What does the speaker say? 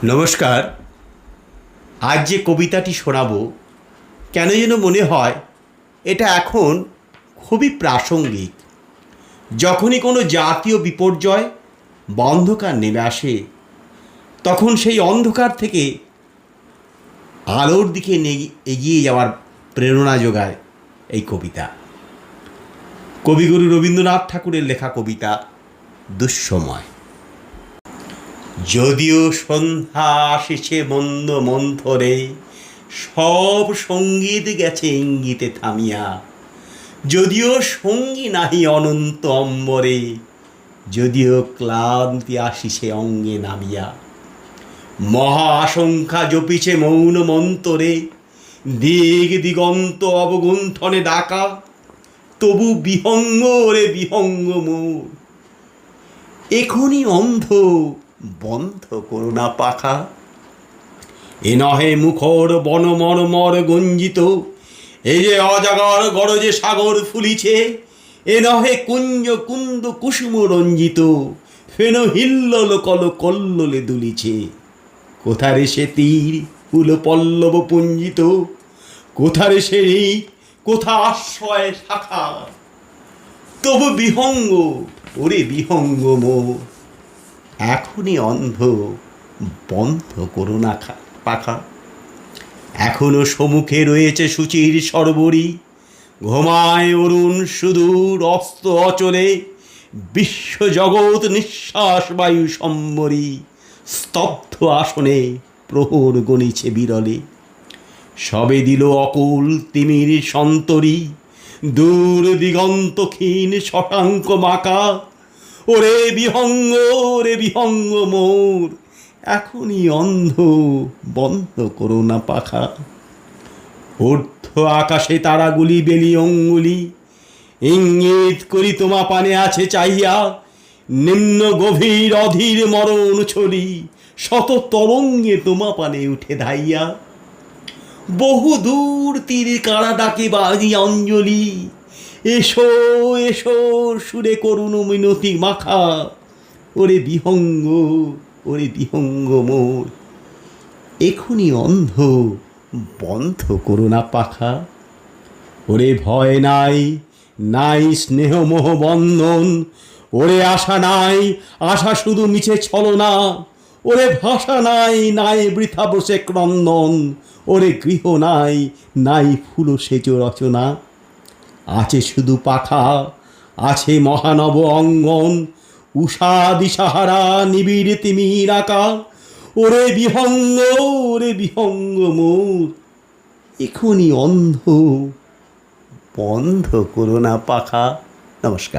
নমস্কার। আজ যে কবিতাটি শোনাবো কেন যেন মনে হয় এটা এখন খুবই প্রাসঙ্গিক। যখনই কোনো জাতীয় বিপর্যয় বা অন্ধকার নেমে আসে তখন সেই অন্ধকার থেকে আলোর দিকে এগিয়ে যাওয়ার প্রেরণা যোগায় এই কবিতা। কবিগুরু রবীন্দ্রনাথ ঠাকুরের লেখা কবিতা দুঃসময়। যদিও সন্ধ্যা আসিছে মন্দ মন্থরে, সব সঙ্গীত গেছে ইঙ্গিতে থামিয়া। যদিও সঙ্গী নাহি অনন্ত অম্বরে, যদিও ক্লান্তি আসিছে অঙ্গে নামিয়া। মহা আশঙ্কা জপিছে মৌন মন্তরে, দিগ দিগন্ত অবগুণ্ঠনে ডাকা। তবু বিহঙ্গ রে বিহঙ্গ মোর, এখনই অন্ধ বন্ধ করো না পাখা। এ নহে মুখর বন মর্মর গঞ্জিত, এ যে অজাগর গরজে সাগর ফুলিছে। এ নহে কুঞ্জ কুন্দ কুসুম রঞ্জিত, ফেন হিল্লোল কল কল্লোলে দুলিছে। কোথারে সে তীর কুল পল্লব পুঞ্জিত, কোথারে সে কোথা আশ্রয় শাখা। তবু বিহঙ্গ ওরে বিহঙ্গ মোর, এখনই অন্ধ বন্ধ করো না পাখা। এখনো সম্মুখে রয়েছে সূচির সরবরি, ঘুমায় অরুণ সুদূর অস্ত অচলে। বিশ্বজগৎ নিঃশ্বাস বায়ু সম্বরী, স্তব্ধ আসনে প্রহর গণিছে বিরলে। সবে দিল অকুল তিমির সন্তরী, দূর দিগন্ত ক্ষীণ শশাঙ্ক মাকা। ওরে বিহঙ্গ রে বিহঙ্গ মোর, এখনই অন্ধ বন্ধ করো না পাখা। ঊর্ধ্ব আকাশে তারাগুলি বেলি অঙ্গুলি, ইঙ্গিত করি তোমা পানে আছে চাহিয়া। নিম্ন গভীর অধীর মরণ ছলি, শত তরঙ্গে তোমা পানে উঠে ধাইয়া। বহু দূর তীর কারা ডাকে বাজি অঞ্জলি, এসো এসো সুরে করুণ মিনতি মাখা। ওরে বিহঙ্গ ওরে বিহঙ্গ মোর, এখনই অন্ধ বন্ধ করো না পাখা। ওরে ভয় নাই নাই স্নেহ মোহ বন্ধন, ওরে আশা নাই আশা শুধু মিছে ছলনা। ওরে ভাষা নাই নাই বৃথা বসে ক্রন্দন, ওরে গৃহ নাই নাই ফুল সেচ রচনা। আছে শুধু পাখা আছে মহানব অঙ্গন, উষা দিশাহারা নিবিড় তিমির আকা। ওরে বিহঙ্গ মোর, এখনই অন্ধ বন্ধ করো না পাখা। নমস্কার।